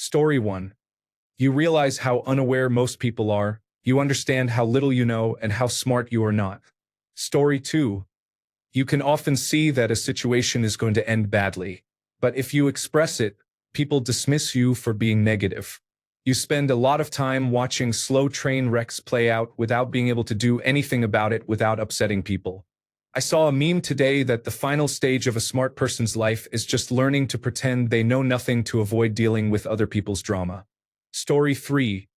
Story 1. You realize how unaware most people are, you understand how little you know and how smart you are not. Story 2. You can often see that a situation is going to end badly, but if you express it, people dismiss you for being negative. You spend a lot of time watching slow train wrecks play out without being able to do anything about it without upsetting people. I saw a meme today that the final stage of a smart person's life is just learning to pretend they know nothing to avoid dealing with other people's drama. Story 3.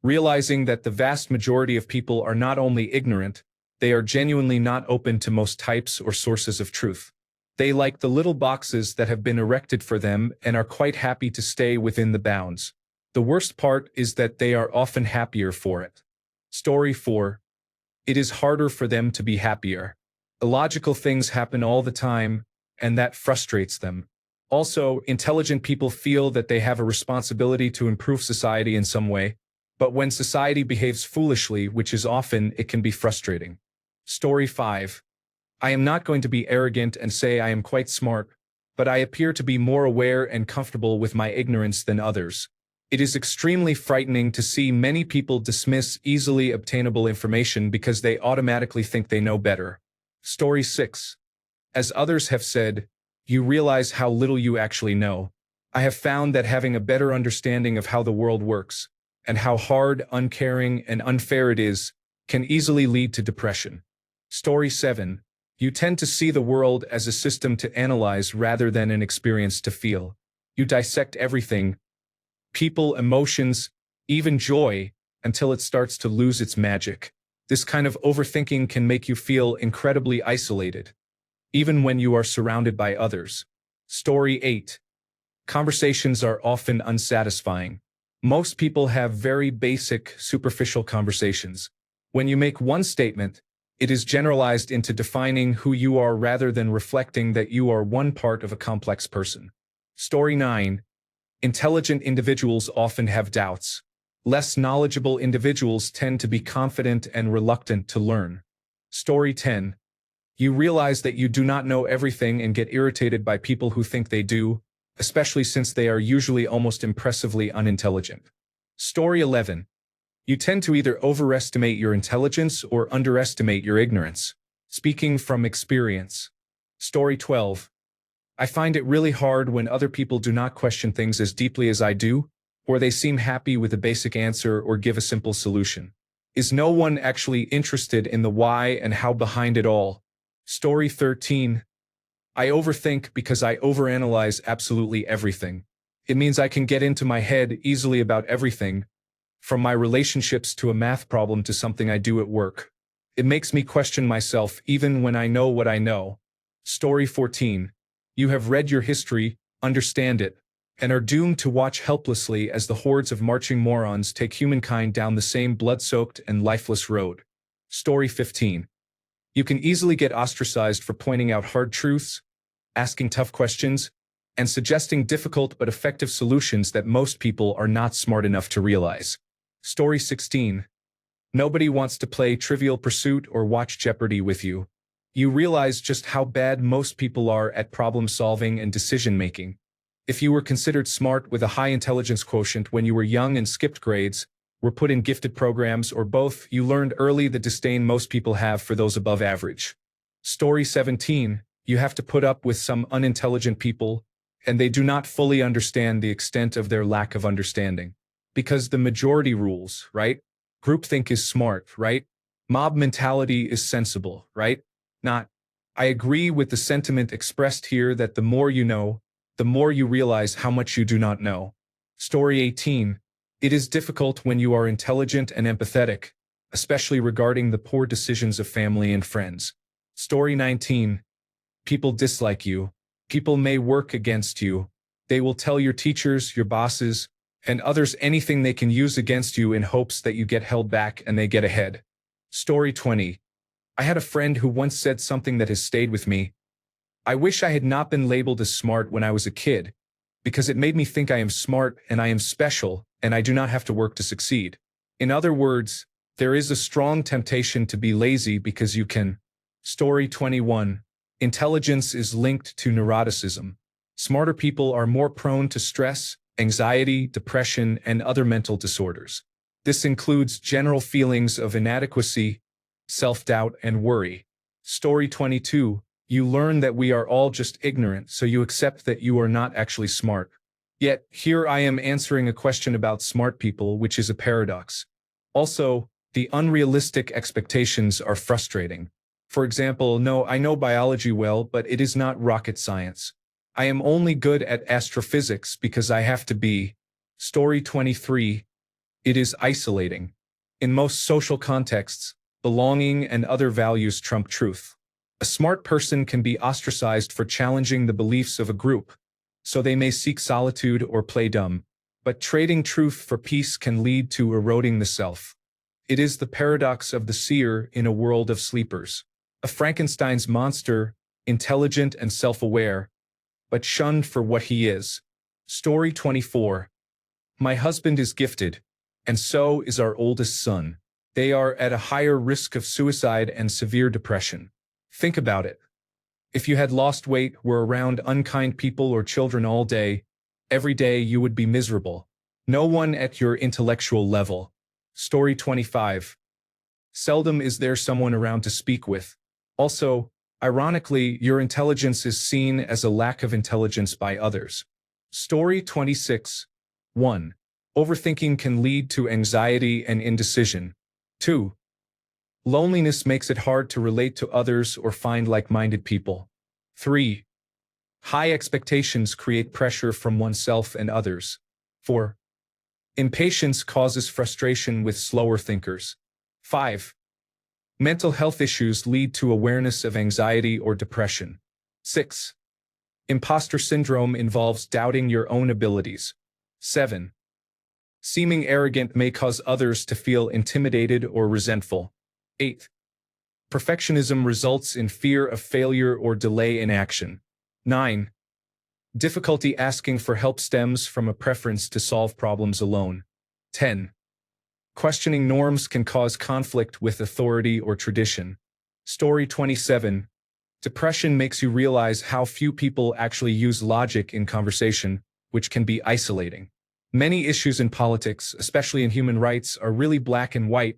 Realizing that the vast majority of people are not only ignorant, they are genuinely not open to most types or sources of truth. They like the little boxes that have been erected for them and are quite happy to stay within the bounds. The worst part is that they are often happier for it. Story 4. It is harder for them to be happier. Illogical things happen all the time, and that frustrates them. Also, intelligent people feel that they have a responsibility to improve society in some way, but when society behaves foolishly, which is often, it can be frustrating. Story 5. I am not going to be arrogant and say I am quite smart, but I appear to be more aware and comfortable with my ignorance than others. It is extremely frightening to see many people dismiss easily obtainable information because they automatically think they know better. Story 6. As others have said, you realize how little you actually know. I have found that having a better understanding of how the world works, and how hard, uncaring, and unfair it is, can easily lead to depression. Story 7. You tend to see the world as a system to analyze rather than an experience to feel. You dissect everything, people, emotions, even joy, until it starts to lose its magic. This kind of overthinking can make you feel incredibly isolated, even when you are surrounded by others. Story 8. Conversations are often unsatisfying. Most people have very basic, superficial conversations. When you make one statement, it is generalized into defining who you are rather than reflecting that you are one part of a complex person. Story 9. Intelligent individuals often have doubts. Less knowledgeable individuals tend to be confident and reluctant to learn. Story 10. You realize that you do not know everything and get irritated by people who think they do, especially since they are usually almost impressively unintelligent. Story 11. You tend to either overestimate your intelligence or underestimate your ignorance. Speaking from experience. Story 12. I find it really hard when other people do not question things as deeply as I do, or they seem happy with a basic answer or give a simple solution. Is no one actually interested in the why and how behind it all? Story 13. I overthink because I overanalyze absolutely everything. It means I can get into my head easily about everything, from my relationships to a math problem to something I do at work. It makes me question myself even when I know what I know. Story 14. You have read your history, understand it, and are doomed to watch helplessly as the hordes of marching morons take humankind down the same blood-soaked and lifeless road. Story 15. You can easily get ostracized for pointing out hard truths, asking tough questions, and suggesting difficult but effective solutions that most people are not smart enough to realize. Story 16. Nobody wants to play Trivial Pursuit or watch Jeopardy with you. You realize just how bad most people are at problem-solving and decision-making. If you were considered smart with a high intelligence quotient when you were young and skipped grades, were put in gifted programs, or both, you learned early the disdain most people have for those above average. Story 17. You have to put up with some unintelligent people, and they do not fully understand the extent of their lack of understanding. Because the majority rules, right? Groupthink is smart, right? Mob mentality is sensible, right? Not. I agree with the sentiment expressed here that the more you know, the more you realize how much you do not know. Story 18. It is difficult when you are intelligent and empathetic, especially regarding the poor decisions of family and friends. Story 19. People dislike you. People may work against you. They will tell your teachers, your bosses, and others anything they can use against you in hopes that you get held back and they get ahead. Story 20. I had a friend who once said something that has stayed with me. I wish I had not been labeled as smart when I was a kid, because it made me think I am smart and I am special and I do not have to work to succeed. In other words, there is a strong temptation to be lazy because you can. Story 21. Intelligence is linked to neuroticism. Smarter people are more prone to stress, anxiety, depression, and other mental disorders. This includes general feelings of inadequacy, self-doubt, and worry. Story 22. You learn that we are all just ignorant, so you accept that you are not actually smart. Yet, here I am answering a question about smart people, which is a paradox. Also, the unrealistic expectations are frustrating. For example, no, I know biology well, but it is not rocket science. I am only good at astrophysics because I have to be. Story 23. It is isolating. In most social contexts, belonging and other values trump truth. A smart person can be ostracized for challenging the beliefs of a group, so they may seek solitude or play dumb. But trading truth for peace can lead to eroding the self. It is the paradox of the seer in a world of sleepers. A Frankenstein's monster, intelligent and self-aware, but shunned for what he is. Story 24. My husband is gifted, and so is our oldest son. They are at a higher risk of suicide and severe depression. Think about it. If you had lost weight, were around unkind people or children all day, every day you would be miserable. No one at your intellectual level. Story 25. Seldom is there someone around to speak with. Also, ironically, your intelligence is seen as a lack of intelligence by others. Story 26. 1. Overthinking can lead to anxiety and indecision. 2. Loneliness makes it hard to relate to others or find like-minded people. 3. High expectations create pressure from oneself and others. 4. Impatience causes frustration with slower thinkers. 5. Mental health issues lead to awareness of anxiety or depression. 6. Imposter syndrome involves doubting your own abilities. 7. Seeming arrogant may cause others to feel intimidated or resentful. 8. Perfectionism results in fear of failure or delay in action. 9. Difficulty asking for help stems from a preference to solve problems alone. 10. Questioning norms can cause conflict with authority or tradition. Story 27. Depression makes you realize how few people actually use logic in conversation, which can be isolating. Many issues in politics, especially in human rights, are really black and white,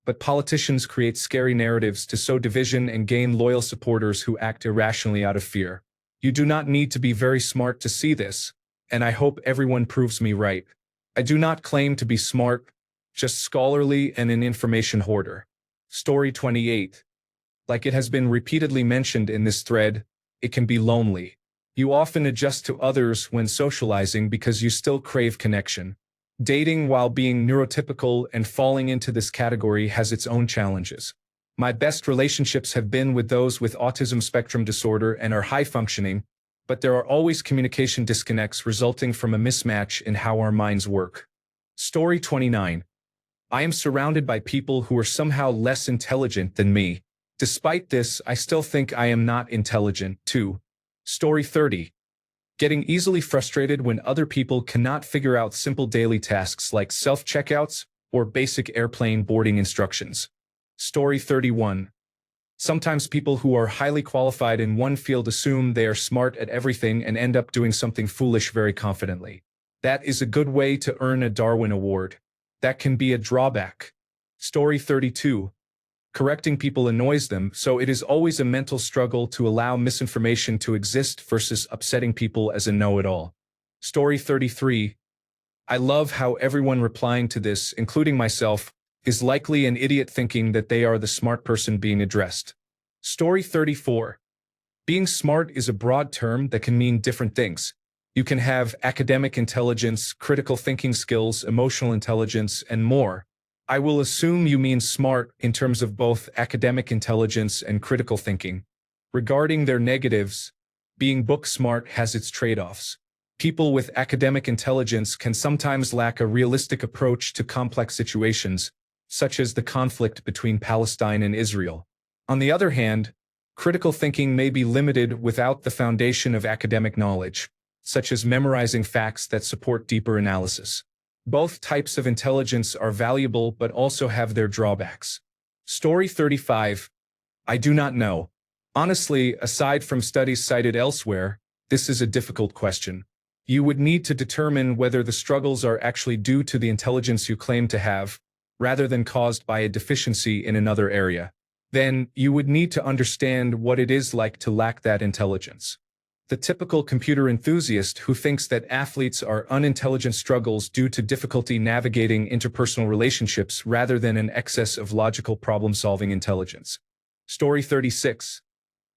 but politicians create scary narratives to sow division and gain loyal supporters who act irrationally out of fear. You do not need to be very smart to see this, and I hope everyone proves me right. I do not claim to be smart, just scholarly and an information hoarder. Story 28. Like it has been repeatedly mentioned in this thread, it can be lonely. You often adjust to others when socializing because you still crave connection. Dating while being neurotypical and falling into this category has its own challenges. My best relationships have been with those with autism spectrum disorder and are high-functioning, but there are always communication disconnects resulting from a mismatch in how our minds work. Story 29. I am surrounded by people who are somehow less intelligent than me. Despite this, I still think I am not intelligent, too. Story 30. Getting easily frustrated when other people cannot figure out simple daily tasks like self-checkouts or basic airplane boarding instructions. Story 31. Sometimes people who are highly qualified in one field assume they are smart at everything and end up doing something foolish very confidently. That is a good way to earn a Darwin Award. That can be a drawback. Story 32. Correcting people annoys them, so it is always a mental struggle to allow misinformation to exist versus upsetting people as a know-it-all. Story 33. I love how everyone replying to this, including myself, is likely an idiot thinking that they are the smart person being addressed. Story 34. Being smart is a broad term that can mean different things. You can have academic intelligence, critical thinking skills, emotional intelligence, and more. I will assume you mean smart in terms of both academic intelligence and critical thinking. Regarding their negatives, being book smart has its trade-offs. People with academic intelligence can sometimes lack a realistic approach to complex situations, such as the conflict between Palestine and Israel. On the other hand, critical thinking may be limited without the foundation of academic knowledge, such as memorizing facts that support deeper analysis. Both types of intelligence are valuable but also have their drawbacks. Story 35. I do not know. Honestly, aside from studies cited elsewhere, this is a difficult question. You would need to determine whether the struggles are actually due to the intelligence you claim to have, rather than caused by a deficiency in another area. Then, you would need to understand what it is like to lack that intelligence. The typical computer enthusiast who thinks that athletes are unintelligent struggles due to difficulty navigating interpersonal relationships rather than an excess of logical problem-solving intelligence. Story 36.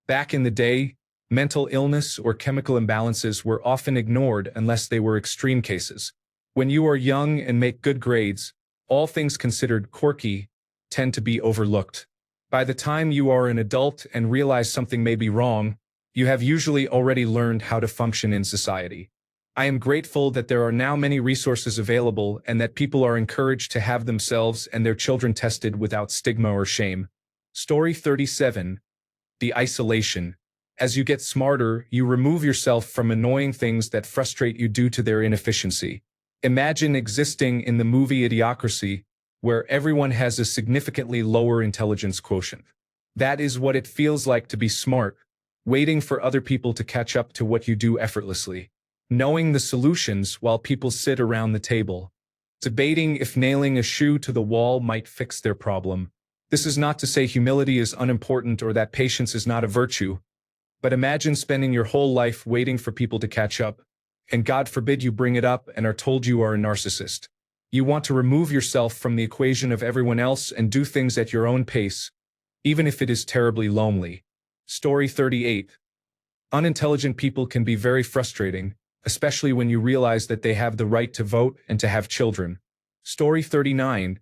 Back in the day, mental illness or chemical imbalances were often ignored unless they were extreme cases. When you are young and make good grades, all things considered quirky tend to be overlooked. By the time you are an adult and realize something may be wrong, you have usually already learned how to function in society. I am grateful that there are now many resources available and that people are encouraged to have themselves and their children tested without stigma or shame. Story 37. The isolation. As you get smarter, you remove yourself from annoying things that frustrate you due to their inefficiency. Imagine existing in the movie Idiocracy, where everyone has a significantly lower intelligence quotient. That is what it feels like to be smart, waiting for other people to catch up to what you do effortlessly, knowing the solutions while people sit around the table, debating if nailing a shoe to the wall might fix their problem. This is not to say humility is unimportant or that patience is not a virtue, but imagine spending your whole life waiting for people to catch up, and God forbid you bring it up and are told you are a narcissist. You want to remove yourself from the equation of everyone else and do things at your own pace, even if it is terribly lonely. Story 38. Unintelligent people can be very frustrating, especially when you realize that they have the right to vote and to have children. Story 39.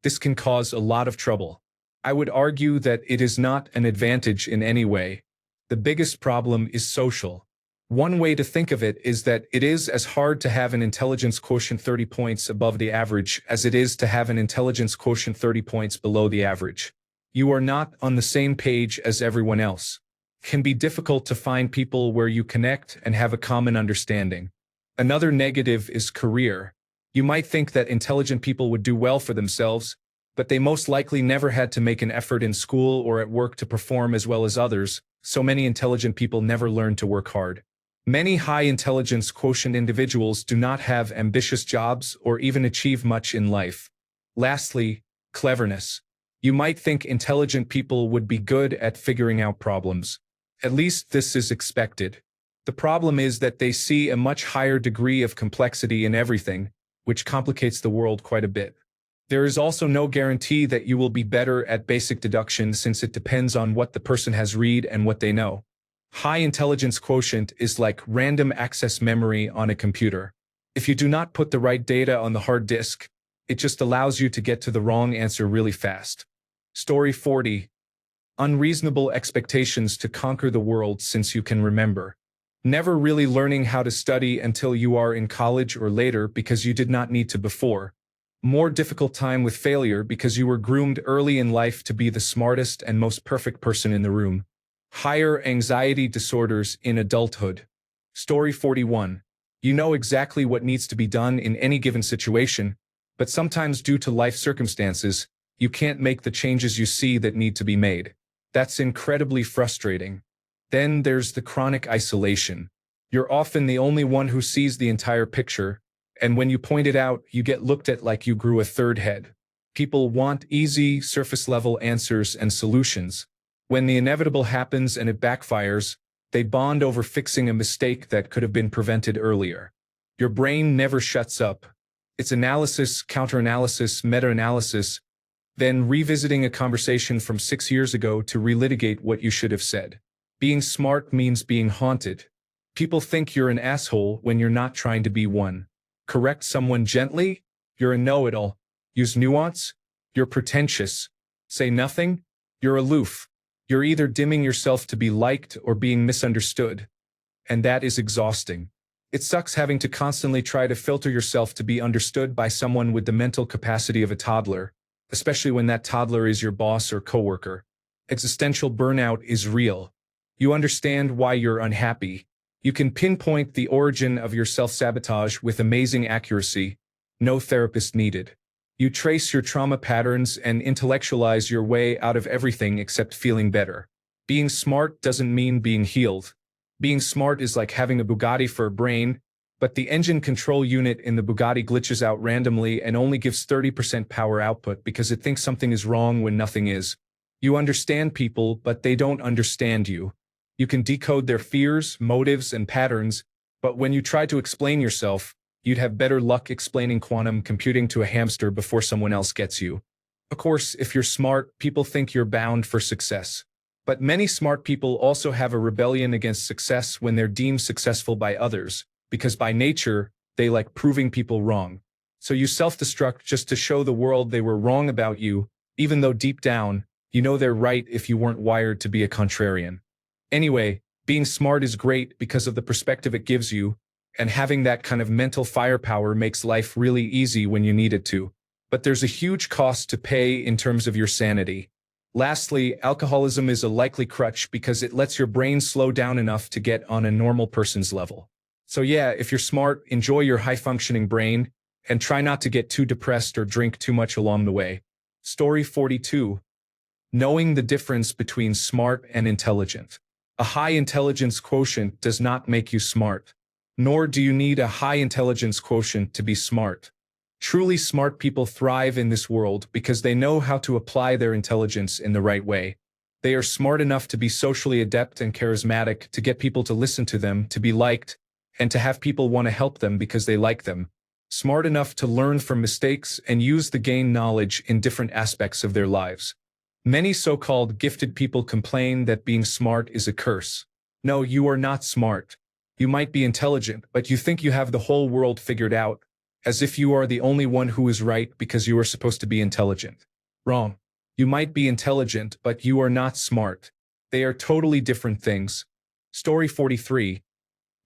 This can cause a lot of trouble. I would argue that it is not an advantage in any way. The biggest problem is social. One way to think of it is that it is as hard to have an intelligence quotient 30 points above the average as it is to have an intelligence quotient 30 points below the average. You are not on the same page as everyone else. It can be difficult to find people where you connect and have a common understanding. Another negative is career. You might think that intelligent people would do well for themselves, but they most likely never had to make an effort in school or at work to perform as well as others, so many intelligent people never learn to work hard. Many high intelligence quotient individuals do not have ambitious jobs or even achieve much in life. Lastly, cleverness. You might think intelligent people would be good at figuring out problems. At least this is expected. The problem is that they see a much higher degree of complexity in everything, which complicates the world quite a bit. There is also no guarantee that you will be better at basic deduction since it depends on what the person has read and what they know. High intelligence quotient is like random access memory on a computer. If you do not put the right data on the hard disk, it just allows you to get to the wrong answer really fast. Story 40. Unreasonable expectations to conquer the world since you can remember. Never really learning how to study until you are in college or later because you did not need to before. More difficult time with failure because you were groomed early in life to be the smartest and most perfect person in the room. Higher anxiety disorders in adulthood. Story 41. You know exactly what needs to be done in any given situation, but sometimes due to life circumstances, you can't make the changes you see that need to be made. That's incredibly frustrating. Then there's the chronic isolation. You're often the only one who sees the entire picture, and when you point it out, you get looked at like you grew a third head. People want easy, surface-level answers and solutions. When the inevitable happens and it backfires, they bond over fixing a mistake that could have been prevented earlier. Your brain never shuts up. It's analysis, counter-analysis, meta-analysis, then revisiting a conversation from 6 years ago to relitigate what you should have said. Being smart means being haunted. People think you're an asshole when you're not trying to be one. Correct someone gently? You're a know-it-all. Use nuance? You're pretentious. Say nothing? You're aloof. You're either dimming yourself to be liked or being misunderstood. And that is exhausting. It sucks having to constantly try to filter yourself to be understood by someone with the mental capacity of a toddler, especially when that toddler is your boss or coworker. Existential burnout is real. You understand why you're unhappy. You can pinpoint the origin of your self-sabotage with amazing accuracy. No therapist needed. You trace your trauma patterns and intellectualize your way out of everything except feeling better. Being smart doesn't mean being healed. Being smart is like having a Bugatti for a brain, but the engine control unit in the Bugatti glitches out randomly and only gives 30% power output because it thinks something is wrong when nothing is. You understand people, but they don't understand you. You can decode their fears, motives, and patterns, but when you try to explain yourself, you'd have better luck explaining quantum computing to a hamster before someone else gets you. Of course, if you're smart, people think you're bound for success. But many smart people also have a rebellion against success when they're deemed successful by others, because by nature, they like proving people wrong. So you self-destruct just to show the world they were wrong about you, even though deep down, you know they're right if you weren't wired to be a contrarian. Anyway, being smart is great because of the perspective it gives you, and having that kind of mental firepower makes life really easy when you need it to. But there's a huge cost to pay in terms of your sanity. Lastly, alcoholism is a likely crutch because it lets your brain slow down enough to get on a normal person's level. So yeah, if you're smart, enjoy your high-functioning brain, and try not to get too depressed or drink too much along the way. Story 42. Knowing the difference between smart and intelligent. A high intelligence quotient does not make you smart. Nor do you need a high intelligence quotient to be smart. Truly smart people thrive in this world because they know how to apply their intelligence in the right way. They are smart enough to be socially adept and charismatic, to get people to listen to them, to be liked, and to have people want to help them because they like them. Smart enough to learn from mistakes and use the gained knowledge in different aspects of their lives. Many so-called gifted people complain that being smart is a curse. No, you are not smart. You might be intelligent, but you think you have the whole world figured out, as if you are the only one who is right because you are supposed to be intelligent. Wrong. You might be intelligent, but you are not smart. They are totally different things. Story 43.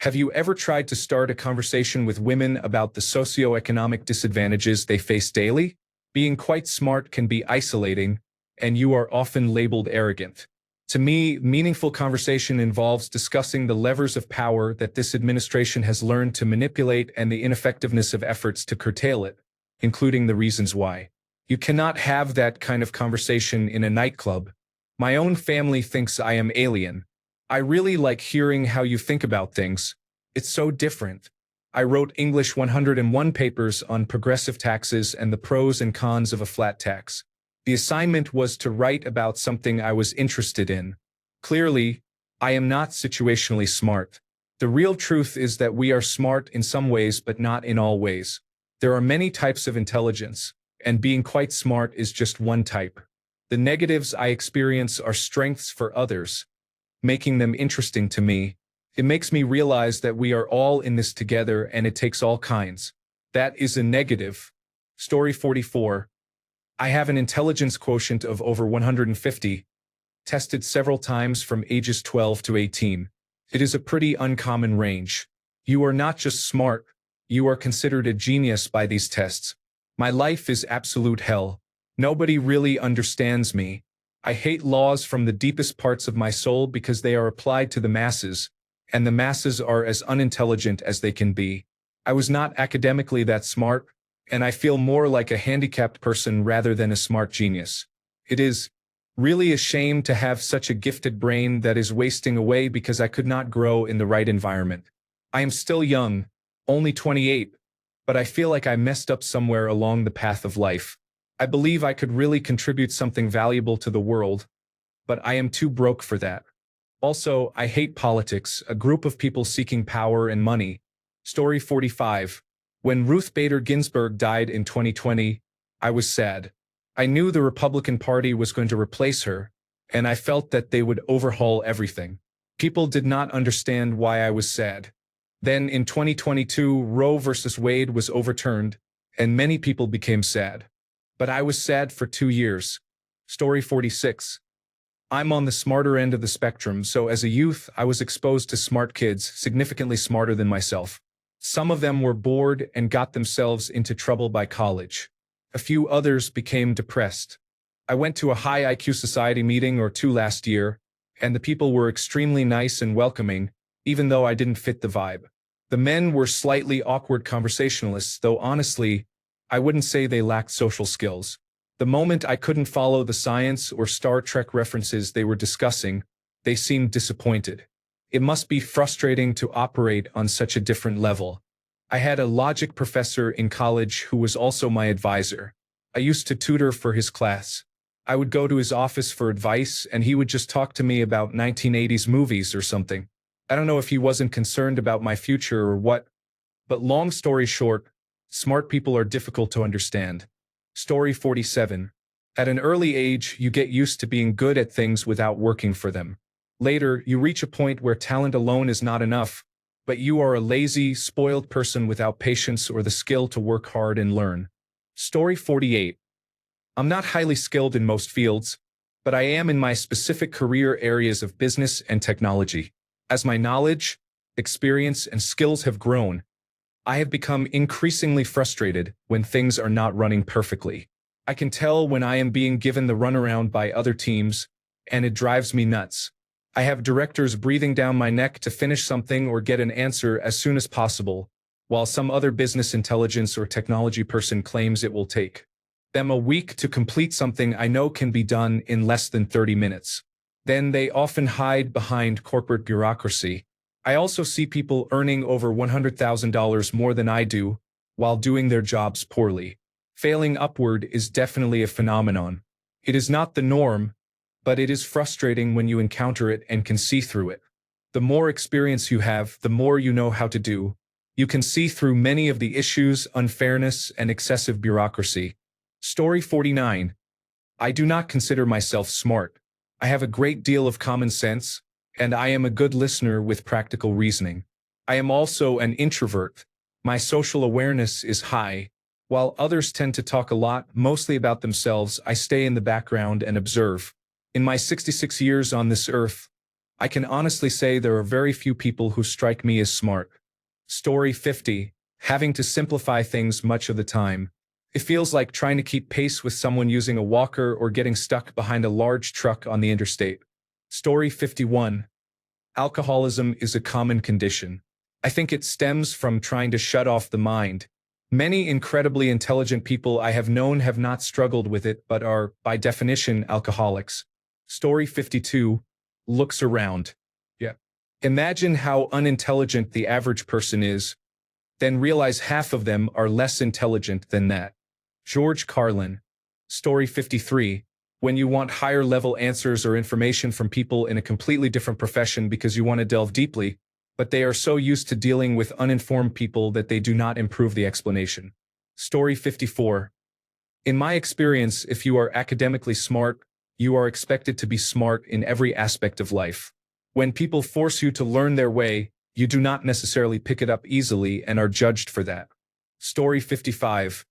Have you ever tried to start a conversation with women about the socioeconomic disadvantages they face daily? Being quite smart can be isolating, and you are often labeled arrogant. To me, meaningful conversation involves discussing the levers of power that this administration has learned to manipulate and the ineffectiveness of efforts to curtail it, including the reasons why. You cannot have that kind of conversation in a nightclub. My own family thinks I am alien. I really like hearing how you think about things. It's so different. I wrote English 101 papers on progressive taxes and the pros and cons of a flat tax. The assignment was to write about something I was interested in. Clearly, I am not situationally smart. The real truth is that we are smart in some ways but not in all ways. There are many types of intelligence, and being quite smart is just one type. The negatives I experience are strengths for others, making them interesting to me. It makes me realize that we are all in this together and it takes all kinds. That is a negative. Story 44. I have an intelligence quotient of over 150, tested several times from ages 12 to 18. It is a pretty uncommon range. You are not just smart, you are considered a genius by these tests. My life is absolute hell. Nobody really understands me. I hate laws from the deepest parts of my soul because they are applied to the masses, and the masses are as unintelligent as they can be. I was not academically that smart, and I feel more like a handicapped person rather than a smart genius. It is really a shame to have such a gifted brain that is wasting away because I could not grow in the right environment. I am still young, only 28, but I feel like I messed up somewhere along the path of life. I believe I could really contribute something valuable to the world, but I am too broke for that. Also, I hate politics, a group of people seeking power and money. Story 45. When Ruth Bader Ginsburg died in 2020, I was sad. I knew the Republican Party was going to replace her, and I felt that they would overhaul everything. People did not understand why I was sad. Then in 2022, Roe versus Wade was overturned, and many people became sad. But I was sad for 2 years. Story 46. I'm on the smarter end of the spectrum, so as a youth, I was exposed to smart kids, significantly smarter than myself. Some of them were bored and got themselves into trouble by college. A few others became depressed. I went to a high IQ society meeting or two last year, and the people were extremely nice and welcoming, even though I didn't fit the vibe. The men were slightly awkward conversationalists, though honestly, I wouldn't say they lacked social skills. The moment I couldn't follow the science or Star Trek references they were discussing, they seemed disappointed. It must be frustrating to operate on such a different level. I had a logic professor in college who was also my advisor. I used to tutor for his class. I would go to his office for advice, and he would just talk to me about 1980s movies or something. I don't know if he wasn't concerned about my future or what, but long story short, smart people are difficult to understand. Story 47. At an early age, you get used to being good at things without working for them. Later, you reach a point where talent alone is not enough, but you are a lazy, spoiled person without patience or the skill to work hard and learn. Story 48. I'm not highly skilled in most fields, but I am in my specific career areas of business and technology. As my knowledge, experience, and skills have grown, I have become increasingly frustrated when things are not running perfectly. I can tell when I am being given the runaround by other teams, and it drives me nuts. I have directors breathing down my neck to finish something or get an answer as soon as possible, while some other business intelligence or technology person claims it will take them a week to complete something I know can be done in less than 30 minutes. Then they often hide behind corporate bureaucracy. I also see people earning over $100,000 more than I do while doing their jobs poorly. Failing upward is definitely a phenomenon. It is not the norm, but it is frustrating when you encounter it and can see through it. The more experience you have, the more you know how to do. You can see through many of the issues, unfairness, and excessive bureaucracy. Story 49. I do not consider myself smart. I have a great deal of common sense, and I am a good listener with practical reasoning. I am also an introvert. My social awareness is high. While others tend to talk a lot, mostly about themselves, I stay in the background and observe. In my 66 years on this earth, I can honestly say there are very few people who strike me as smart. Story 50. Having to simplify things much of the time. It feels like trying to keep pace with someone using a walker or getting stuck behind a large truck on the interstate. Story 51. Alcoholism is a common condition. I think it stems from trying to shut off the mind. Many incredibly intelligent people I have known have not struggled with it but are, by definition, alcoholics. Story 52. Looks around. Yeah. Imagine how unintelligent the average person is, then realize half of them are less intelligent than that. George Carlin. Story 53. When you want higher-level answers or information from people in a completely different profession because you want to delve deeply, but they are so used to dealing with uninformed people that they do not improve the explanation. Story 54. In my experience, if you are academically smart, you are expected to be smart in every aspect of life. When people force you to learn their way, you do not necessarily pick it up easily and are judged for that. Story 55.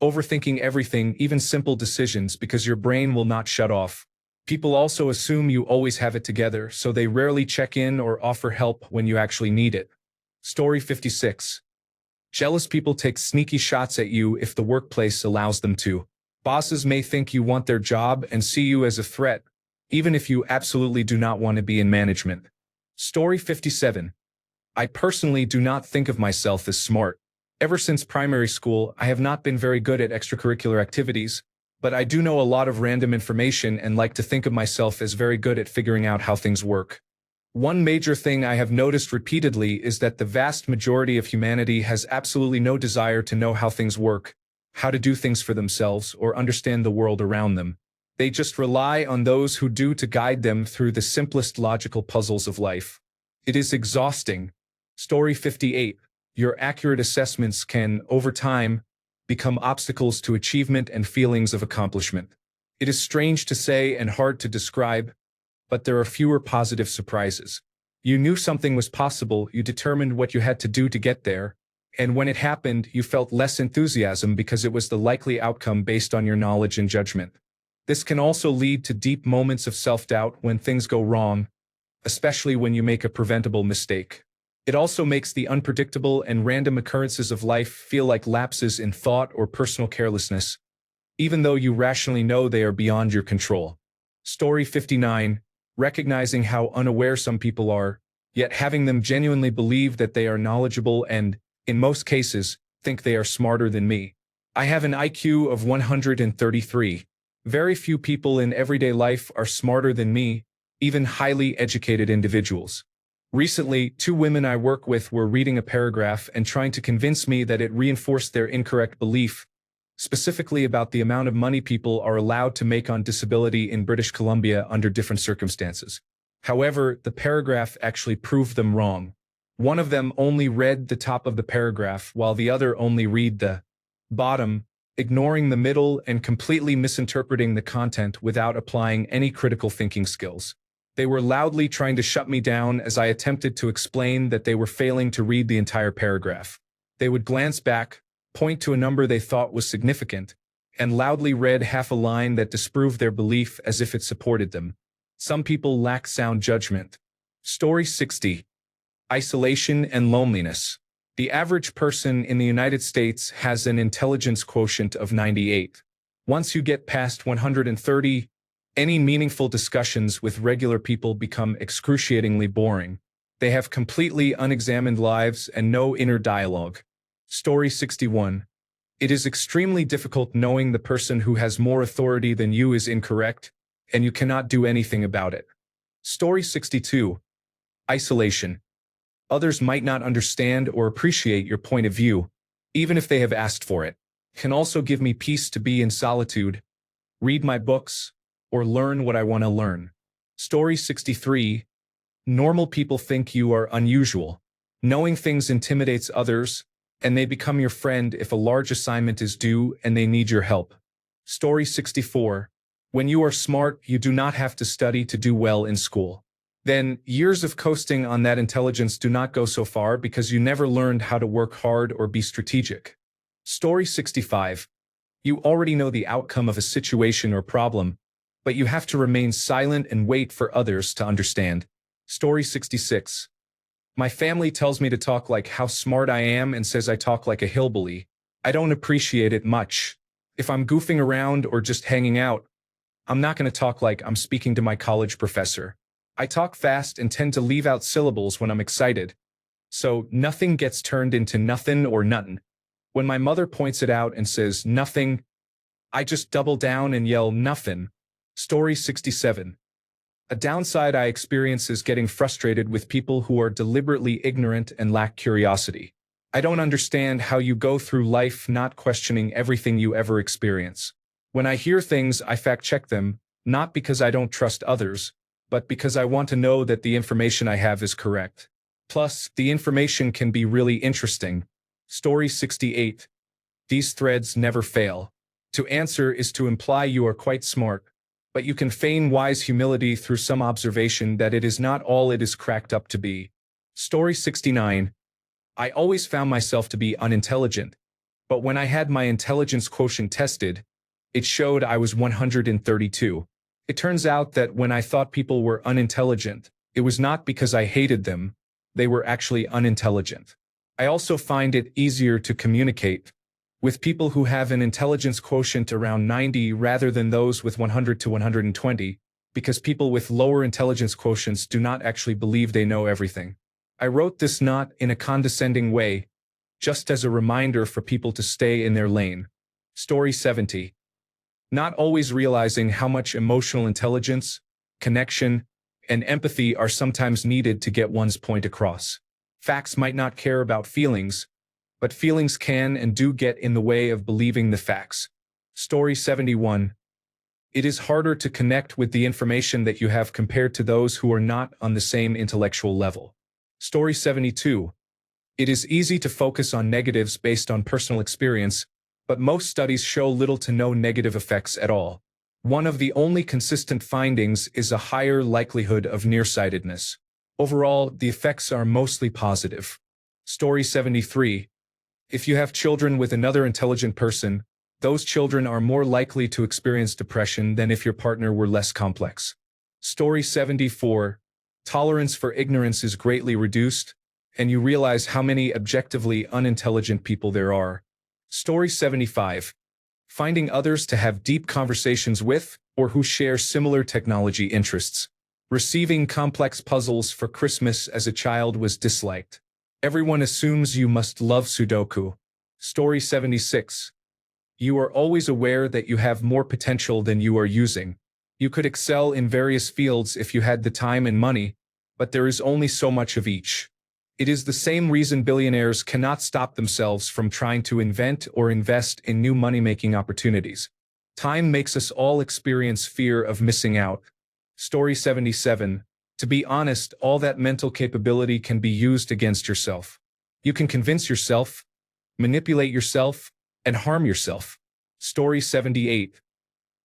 Overthinking everything, even simple decisions, because your brain will not shut off. People also assume you always have it together, so they rarely check in or offer help when you actually need it. Story 56. Jealous people take sneaky shots at you if the workplace allows them to. Bosses may think you want their job and see you as a threat, even if you absolutely do not want to be in management. Story 57. I personally do not think of myself as smart. Ever since primary school, I have not been very good at extracurricular activities, but I do know a lot of random information and like to think of myself as very good at figuring out how things work. One major thing I have noticed repeatedly is that the vast majority of humanity has absolutely no desire to know how things work, how to do things for themselves, or understand the world around them. They just rely on those who do to guide them through the simplest logical puzzles of life. It is exhausting. Story 58. Your accurate assessments can, over time, become obstacles to achievement and feelings of accomplishment. It is strange to say and hard to describe, but there are fewer positive surprises. You knew something was possible, you determined what you had to do to get there, and when it happened, you felt less enthusiasm because it was the likely outcome based on your knowledge and judgment. This can also lead to deep moments of self-doubt when things go wrong, especially when you make a preventable mistake. It also makes the unpredictable and random occurrences of life feel like lapses in thought or personal carelessness, even though you rationally know they are beyond your control. Story 59. Recognizing how unaware some people are, yet having them genuinely believe that they are knowledgeable and, in most cases, think they are smarter than me. I have an IQ of 133. Very few people in everyday life are smarter than me, even highly educated individuals. Recently, two women I work with were reading a paragraph and trying to convince me that it reinforced their incorrect belief, specifically about the amount of money people are allowed to make on disability in British Columbia under different circumstances. However, the paragraph actually proved them wrong. One of them only read the top of the paragraph while the other only read the bottom, ignoring the middle and completely misinterpreting the content without applying any critical thinking skills. They were loudly trying to shut me down as I attempted to explain that they were failing to read the entire paragraph. They would glance back, point to a number they thought was significant, and loudly read half a line that disproved their belief as if it supported them. Some people lack sound judgment. Story 60. Isolation and loneliness. The average person in the United States has an intelligence quotient of 98. Once you get past 130, any meaningful discussions with regular people become excruciatingly boring. They have completely unexamined lives and no inner dialogue. Story 61. It is extremely difficult knowing the person who has more authority than you is incorrect, and you cannot do anything about it. Story 62. Isolation. Others might not understand or appreciate your point of view, even if they have asked for it. Can also give me peace to be in solitude, read my books, or learn what I want to learn. Story 63. Normal people think you are unusual. Knowing things intimidates others, and they become your friend if a large assignment is due and they need your help. Story 64. When you are smart, you do not have to study to do well in school. Then, years of coasting on that intelligence do not go so far because you never learned how to work hard or be strategic. Story 65. You already know the outcome of a situation or problem, but you have to remain silent and wait for others to understand. Story 66. My family tells me to talk like how smart I am and says I talk like a hillbilly. I don't appreciate it much. If I'm goofing around or just hanging out, I'm not going to talk like I'm speaking to my college professor. I talk fast and tend to leave out syllables when I'm excited. So nothing gets turned into nothing or nuttin'. When my mother points it out and says nothing, I just double down and yell nothing. Story 67. A downside I experience is getting frustrated with people who are deliberately ignorant and lack curiosity. I don't understand how you go through life not questioning everything you ever experience. When I hear things, I fact-check them, not because I don't trust others, but because I want to know that the information I have is correct. Plus, the information can be really interesting. Story 68. These threads never fail. To answer is to imply you are quite smart, but you can feign wise humility through some observation that it is not all it is cracked up to be. Story 69. I always found myself to be unintelligent, but when I had my intelligence quotient tested, it showed I was 132. It turns out that when I thought people were unintelligent, it was not because I hated them, they were actually unintelligent. I also find it easier to communicate with people who have an intelligence quotient around 90 rather than those with 100 to 120, because people with lower intelligence quotients do not actually believe they know everything. I wrote this not in a condescending way, just as a reminder for people to stay in their lane. Story 70. Not always realizing how much emotional intelligence, connection, and empathy are sometimes needed to get one's point across. Facts might not care about feelings, but feelings can and do get in the way of believing the facts. Story 71. It is harder to connect with the information that you have compared to those who are not on the same intellectual level. Story 72. It is easy to focus on negatives based on personal experience, but most studies show little to no negative effects at all. One of the only consistent findings is a higher likelihood of nearsightedness. Overall, the effects are mostly positive. Story 73. If you have children with another intelligent person, those children are more likely to experience depression than if your partner were less complex. Story 74. Tolerance for ignorance is greatly reduced, and you realize how many objectively unintelligent people there are. Story 75. Finding others to have deep conversations with, or who share similar technology interests. Receiving complex puzzles for Christmas as a child was disliked. Everyone assumes you must love Sudoku. Story 76. You are always aware that you have more potential than you are using. You could excel in various fields if you had the time and money, but there is only so much of each. It is the same reason billionaires cannot stop themselves from trying to invent or invest in new money-making opportunities. Time makes us all experience fear of missing out. Story 77. To be honest, all that mental capability can be used against yourself. You can convince yourself, manipulate yourself, and harm yourself. Story 78.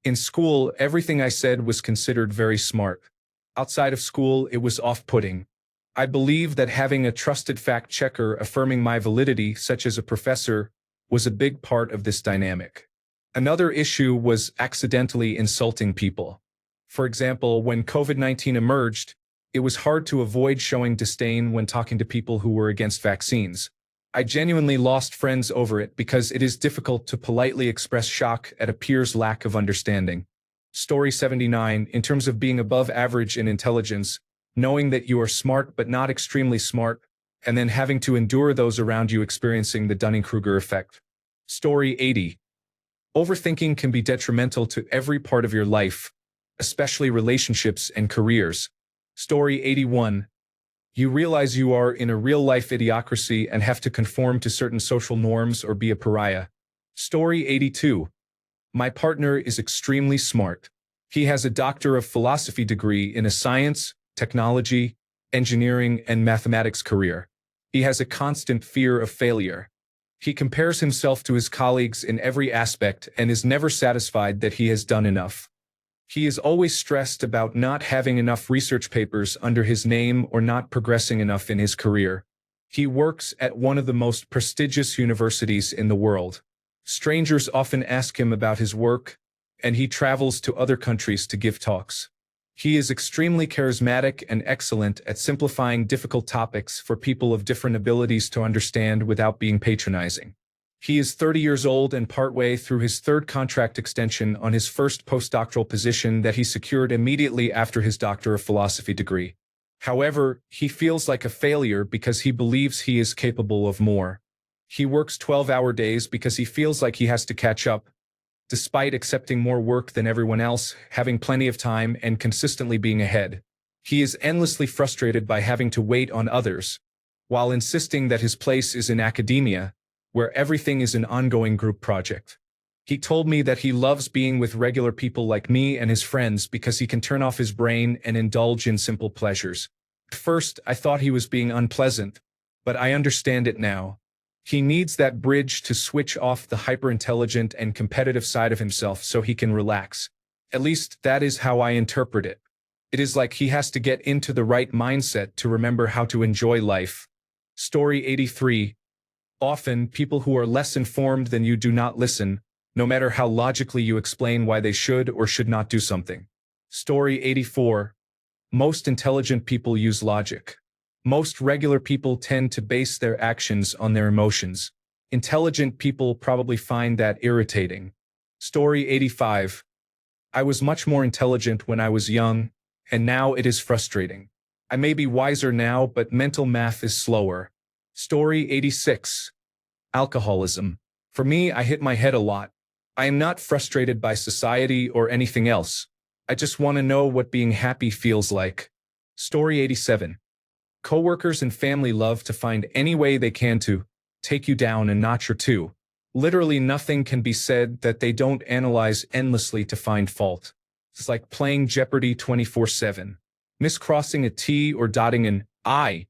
In school, everything I said was considered very smart. Outside of school, it was off-putting. I believe that having a trusted fact-checker affirming my validity, such as a professor, was a big part of this dynamic. Another issue was accidentally insulting people. For example, when COVID-19 emerged, it was hard to avoid showing disdain when talking to people who were against vaccines. I genuinely lost friends over it because it is difficult to politely express shock at a peer's lack of understanding. Story 79. In terms of being above average in intelligence, knowing that you are smart but not extremely smart, and then having to endure those around you experiencing the Dunning-Kruger effect. Story 80. Overthinking can be detrimental to every part of your life, especially relationships and careers. Story 81. You realize you are in a real-life idiocracy and have to conform to certain social norms or be a pariah. Story 82. My partner is extremely smart. He has a Doctor of Philosophy degree in a science, technology, engineering, and mathematics career. He has a constant fear of failure. He compares himself to his colleagues in every aspect and is never satisfied that he has done enough. He is always stressed about not having enough research papers under his name or not progressing enough in his career. He works at one of the most prestigious universities in the world. Strangers often ask him about his work, and he travels to other countries to give talks. He is extremely charismatic and excellent at simplifying difficult topics for people of different abilities to understand without being patronizing. He is 30 years old and partway through his third contract extension on his first postdoctoral position that he secured immediately after his Doctor of Philosophy degree. However, he feels like a failure because he believes he is capable of more. He works 12-hour days because he feels like he has to catch up, despite accepting more work than everyone else, having plenty of time, and consistently being ahead. He is endlessly frustrated by having to wait on others, while insisting that his place is in academia, where everything is an ongoing group project. He told me that he loves being with regular people like me and his friends because he can turn off his brain and indulge in simple pleasures. At first, I thought he was being unpleasant, but I understand it now. He needs that bridge to switch off the hyper-intelligent and competitive side of himself so he can relax. At least that is how I interpret it. It is like he has to get into the right mindset to remember how to enjoy life. Story 83. Often, people who are less informed than you do not listen, no matter how logically you explain why they should or should not do something. Story 84. Most intelligent people use logic. Most regular people tend to base their actions on their emotions. Intelligent people probably find that irritating. Story 85. I was much more intelligent when I was young, and now it is frustrating. I may be wiser now, but mental math is slower. Story 86. Alcoholism. For me, I hit my head a lot. I am not frustrated by society or anything else. I just want to know what being happy feels like. Story 87. Coworkers and family love to find any way they can to take you down a notch or two. Literally nothing can be said that they don't analyze endlessly to find fault. It's like playing Jeopardy 24/7. Miscrossing a T or dotting an I,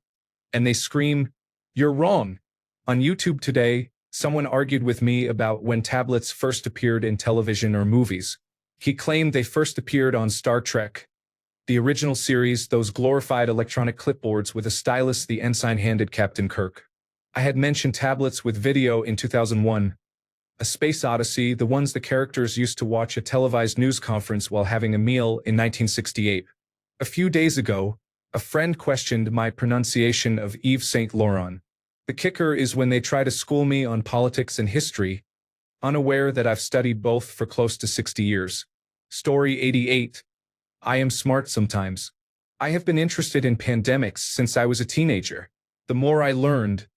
and they scream, "You're wrong." On YouTube today, someone argued with me about when tablets first appeared in television or movies. He claimed they first appeared on Star Trek, the original series, those glorified electronic clipboards with a stylus the ensign handed Captain Kirk. I had mentioned tablets with video in 2001. A Space Odyssey, the ones the characters used to watch a televised news conference while having a meal in 1968. A few days ago, a friend questioned my pronunciation of Yves Saint Laurent. The kicker is when they try to school me on politics and history, unaware that I've studied both for close to 60 years. Story 88. I am smart sometimes. I have been interested in pandemics since I was a teenager. The more I learned,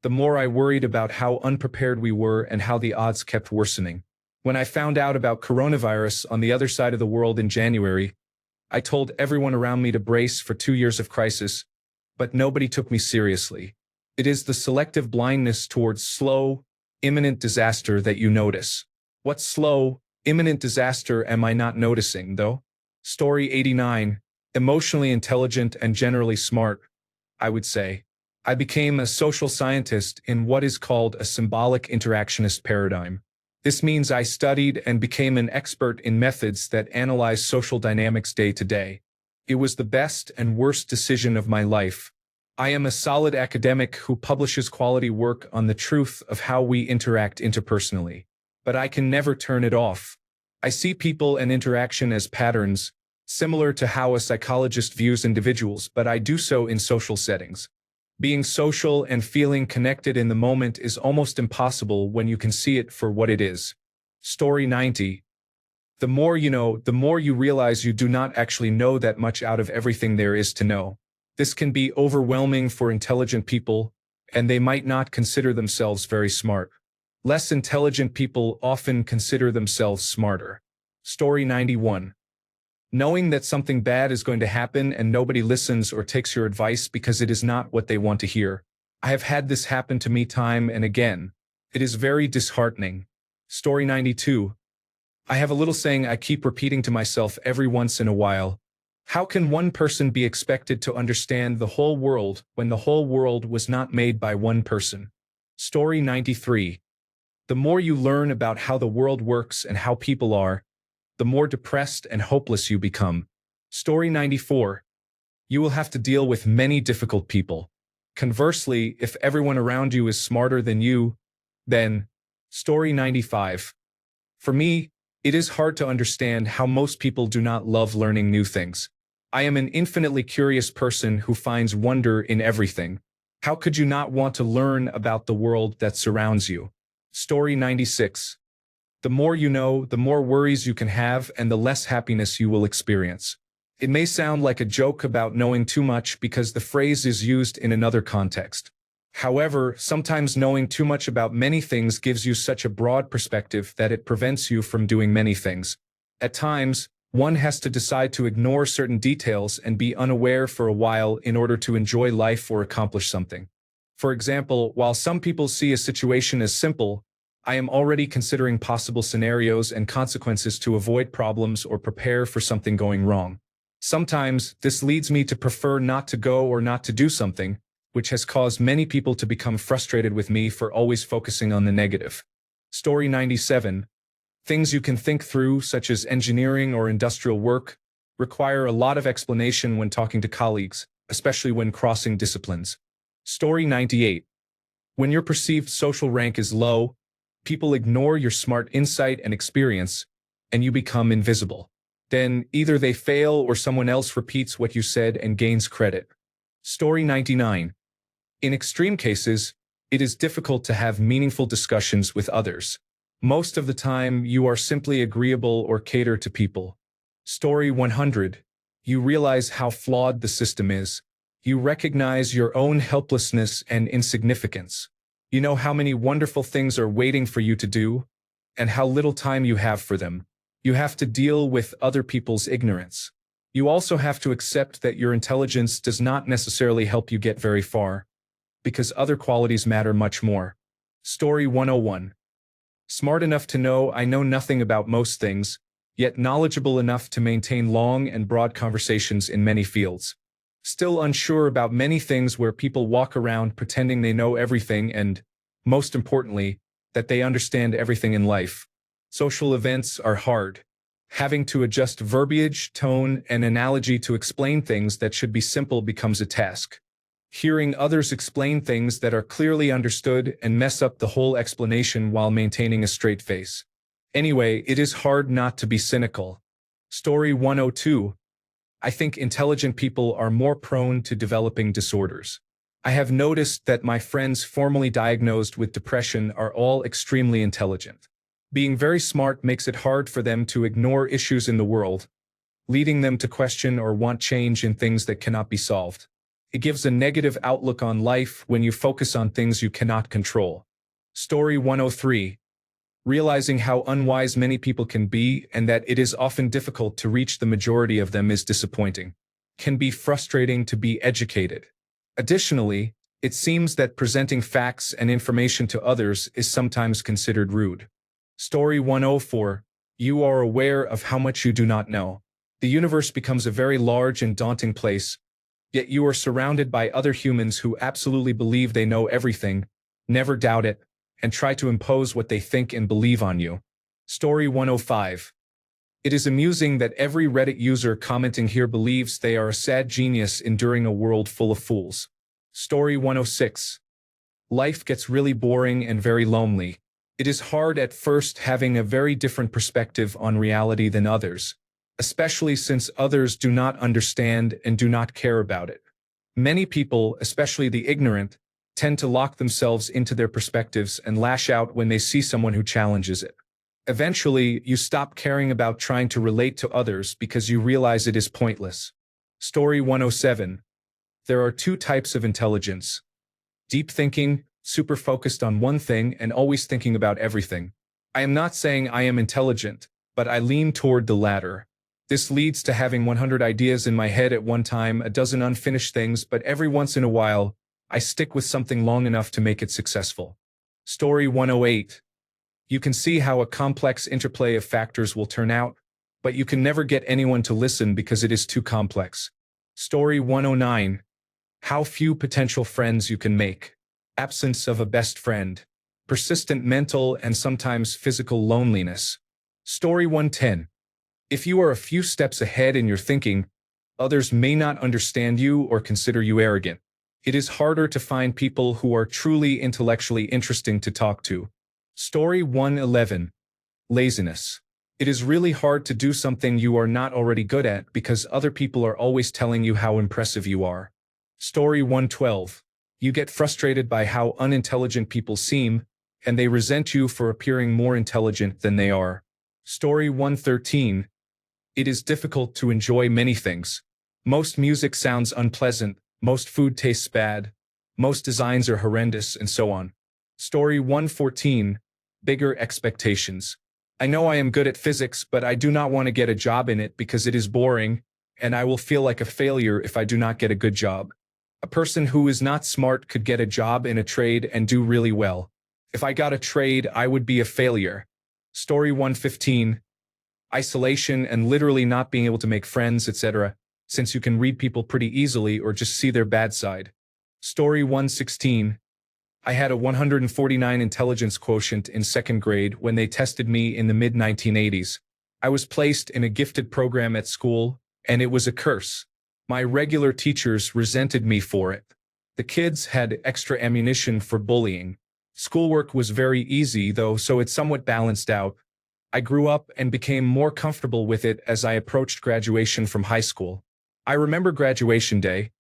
the more I worried about how unprepared we were and how the odds kept worsening. When I found out about coronavirus on the other side of the world in January, I told everyone around me to brace for 2 years of crisis, but nobody took me seriously. It is the selective blindness towards slow, imminent disaster that you notice. What slow, imminent disaster am I not noticing, though? Story 89. Emotionally intelligent and generally smart, I would say. I became a social scientist in what is called a symbolic interactionist paradigm. This means I studied and became an expert in methods that analyze social dynamics day to day. It was the best and worst decision of my life. I am a solid academic who publishes quality work on the truth of how we interact interpersonally. But I can never turn it off. I see people and interaction as patterns, similar to how a psychologist views individuals, but I do so in social settings. Being social and feeling connected in the moment is almost impossible when you can see it for what it is. Story 90. The more you know, the more you realize you do not actually know that much out of everything there is to know. This can be overwhelming for intelligent people, and they might not consider themselves very smart. Less intelligent people often consider themselves smarter. Story 91. Knowing that something bad is going to happen and nobody listens or takes your advice because it is not what they want to hear. I have had this happen to me time and again. It is very disheartening. Story 92. I have a little saying I keep repeating to myself every once in a while. How can one person be expected to understand the whole world when the whole world was not made by one person? Story 93. The more you learn about how the world works and how people are, the more depressed and hopeless you become. Story 94. You will have to deal with many difficult people. Conversely, if everyone around you is smarter than you, then... Story 95. For me, it is hard to understand how most people do not love learning new things. I am an infinitely curious person who finds wonder in everything. How could you not want to learn about the world that surrounds you? Story 96. The more you know, the more worries you can have and the less happiness you will experience. It may sound like a joke about knowing too much because the phrase is used in another context. However, sometimes knowing too much about many things gives you such a broad perspective that it prevents you from doing many things. At times, one has to decide to ignore certain details and be unaware for a while in order to enjoy life or accomplish something. For example, while some people see a situation as simple, I am already considering possible scenarios and consequences to avoid problems or prepare for something going wrong. Sometimes, this leads me to prefer not to go or not to do something, which has caused many people to become frustrated with me for always focusing on the negative. Story 97. Things you can think through, such as engineering or industrial work, require a lot of explanation when talking to colleagues, especially when crossing disciplines. Story 98. When your perceived social rank is low, people ignore your smart insight and experience, and you become invisible. Then, either they fail or someone else repeats what you said and gains credit. Story 99. In extreme cases, it is difficult to have meaningful discussions with others. Most of the time, you are simply agreeable or cater to people. Story 100. You realize how flawed the system is. You recognize your own helplessness and insignificance. You know how many wonderful things are waiting for you to do, and how little time you have for them. You have to deal with other people's ignorance. You also have to accept that your intelligence does not necessarily help you get very far, because other qualities matter much more. Story 101. Smart enough to know I know nothing about most things, yet knowledgeable enough to maintain long and broad conversations in many fields. Still unsure about many things where people walk around pretending they know everything and, most importantly, that they understand everything in life. Social events are hard. Having to adjust verbiage, tone, and analogy to explain things that should be simple becomes a task. Hearing others explain things that are clearly understood and mess up the whole explanation while maintaining a straight face. Anyway, it is hard not to be cynical. Story 102. I think intelligent people are more prone to developing disorders. I have noticed that my friends formerly diagnosed with depression are all extremely intelligent. Being very smart makes it hard for them to ignore issues in the world, leading them to question or want change in things that cannot be solved. It gives a negative outlook on life when you focus on things you cannot control. Story 103. Realizing how unwise many people can be and that it is often difficult to reach the majority of them is disappointing. Can be frustrating to be educated. Additionally, it seems that presenting facts and information to others is sometimes considered rude. Story 104. You are aware of how much you do not know. The universe becomes a very large and daunting place, yet you are surrounded by other humans who absolutely believe they know everything, never doubt it, and try to impose what they think and believe on you. Story 105. It is amusing that every Reddit user commenting here believes they are a sad genius enduring a world full of fools. Story 106. Life gets really boring and very lonely. It is hard at first having a very different perspective on reality than others, especially since others do not understand and do not care about it. Many people, especially the ignorant, tend to lock themselves into their perspectives and lash out when they see someone who challenges it. Eventually, you stop caring about trying to relate to others because you realize it is pointless. Story 107. There are two types of intelligence. Deep thinking, super focused on one thing and always thinking about everything. I am not saying I am intelligent, but I lean toward the latter. This leads to having 100 ideas in my head at one time, a dozen unfinished things, but every once in a while, I stick with something long enough to make it successful. Story 108. You can see how a complex interplay of factors will turn out, but you can never get anyone to listen because it is too complex. Story 109. How few potential friends you can make. Absence of a best friend. Persistent mental and sometimes physical loneliness. Story 110. If you are a few steps ahead in your thinking, others may not understand you or consider you arrogant. It is harder to find people who are truly intellectually interesting to talk to. Story 111. Laziness. It is really hard to do something you are not already good at because other people are always telling you how impressive you are. Story 112. You get frustrated by how unintelligent people seem, and they resent you for appearing more intelligent than they are. Story 113. It is difficult to enjoy many things. Most music sounds unpleasant, most food tastes bad, most designs are horrendous, and so on. Story 114. Bigger expectations. I know I am good at physics, but I do not want to get a job in it because it is boring, and I will feel like a failure if I do not get a good job. A person who is not smart could get a job in a trade and do really well. If I got a trade, I would be a failure. Story 115. Isolation and literally not being able to make friends, etc., since you can read people pretty easily or just see their bad side. Story 116. I had a 149 intelligence quotient in second grade when they tested me in the mid-1980s. I was placed in a gifted program at school, and it was a curse. My regular teachers resented me for it. The kids had extra ammunition for bullying. Schoolwork was very easy, though, so it somewhat balanced out. I grew up and became more comfortable with it as I approached graduation from high school. I remember graduation day.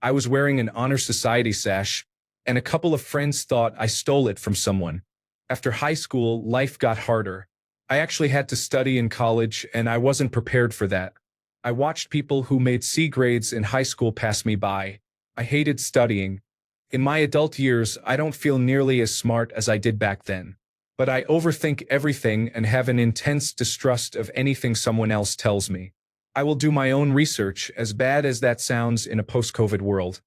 I was wearing an honor society sash, and a couple of friends thought I stole it from someone. After high school, life got harder. I actually had to study in college, and I wasn't prepared for that. I watched people who made C grades in high school pass me by. I hated studying. In my adult years, I don't feel nearly as smart as I did back then. But I overthink everything and have an intense distrust of anything someone else tells me. I will do my own research, as bad as that sounds in a post-COVID world.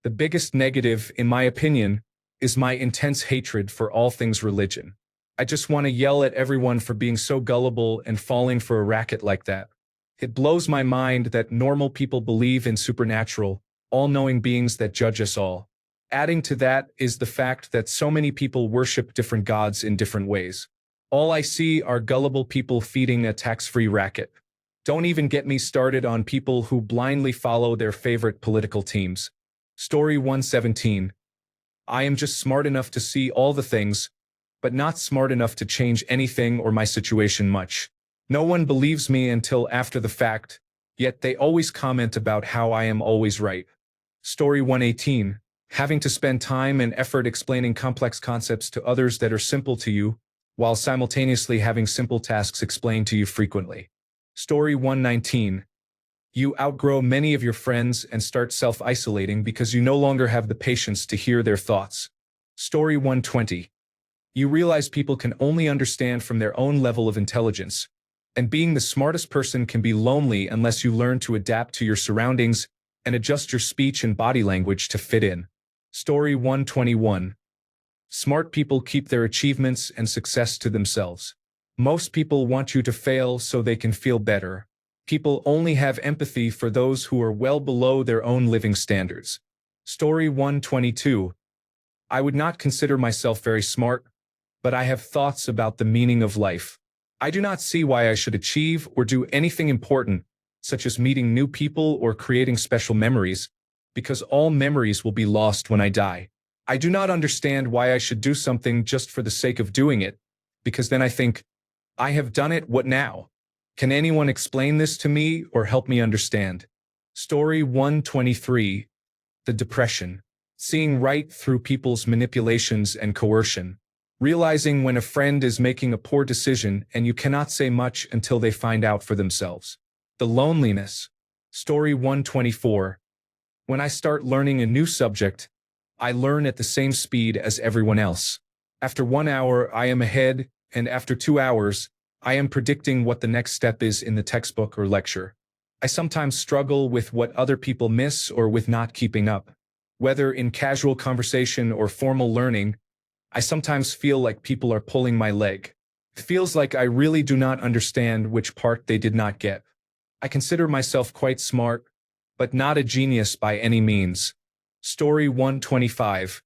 The biggest negative, in my opinion, is my intense hatred for all things religion. I just want to yell at everyone for being so gullible and falling for a racket like that. It blows my mind that normal people believe in supernatural, all-knowing beings that judge us all. Adding to that is the fact that so many people worship different gods in different ways. All I see are gullible people feeding a tax-free racket. Don't even get me started on people who blindly follow their favorite political teams. Story 117. I am just smart enough to see all the things, but not smart enough to change anything or my situation much. No one believes me until after the fact, yet they always comment about how I am always right. Story 118. Having to spend time and effort explaining complex concepts to others that are simple to you, while simultaneously having simple tasks explained to you frequently. Story 119. You outgrow many of your friends and start self-isolating because you no longer have the patience to hear their thoughts. Story 120. You realize people can only understand from their own level of intelligence, and being the smartest person can be lonely unless you learn to adapt to your surroundings and adjust your speech and body language to fit in. Story 121. Smart people keep their achievements and success to themselves. Most people want you to fail so they can feel better. People only have empathy for those who are well below their own living standards. Story 122. I would not consider myself very smart, but I have thoughts about the meaning of life. I do not see why I should achieve or do anything important, such as meeting new people or creating special memories, because all memories will be lost when I die. I do not understand why I should do something just for the sake of doing it, because then I think, I have done it, what now? Can anyone explain this to me or help me understand? Story 123. The depression. Seeing right through people's manipulations and coercion. Realizing when a friend is making a poor decision and you cannot say much until they find out for themselves. The loneliness. Story 124. When I start learning a new subject, I learn at the same speed as everyone else. After 1 hour, I am ahead, and after 2 hours, I am predicting what the next step is in the textbook or lecture. I sometimes struggle with what other people miss or with not keeping up. Whether in casual conversation or formal learning, I sometimes feel like people are pulling my leg. It feels like I really do not understand which part they did not get. I consider myself quite smart, but not a genius by any means. Story 125.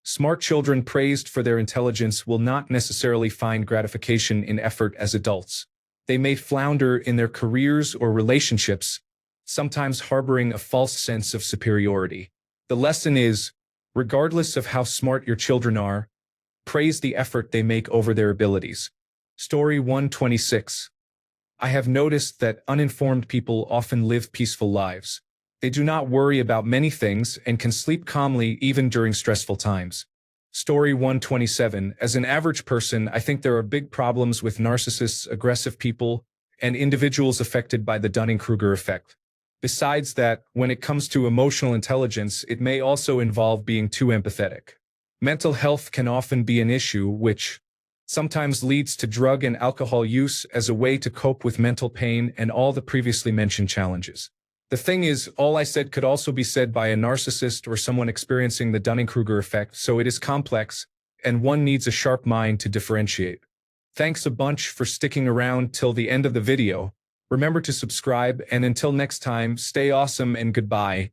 Smart children praised for their intelligence will not necessarily find gratification in effort as adults. They may flounder in their careers or relationships, sometimes harboring a false sense of superiority. The lesson is, regardless of how smart your children are, praise the effort they make over their abilities. Story 126. I have noticed that uninformed people often live peaceful lives. They do not worry about many things and can sleep calmly even during stressful times. Story 127. As an average person, I think there are big problems with narcissists, aggressive people, and individuals affected by the Dunning-Kruger effect. Besides that, when it comes to emotional intelligence, it may also involve being too empathetic. Mental health can often be an issue, which sometimes leads to drug and alcohol use as a way to cope with mental pain and all the previously mentioned challenges. The thing is, all I said could also be said by a narcissist or someone experiencing the Dunning-Kruger effect, so it is complex, and one needs a sharp mind to differentiate. Thanks a bunch for sticking around till the end of the video. Remember to subscribe, and until next time, stay awesome and goodbye.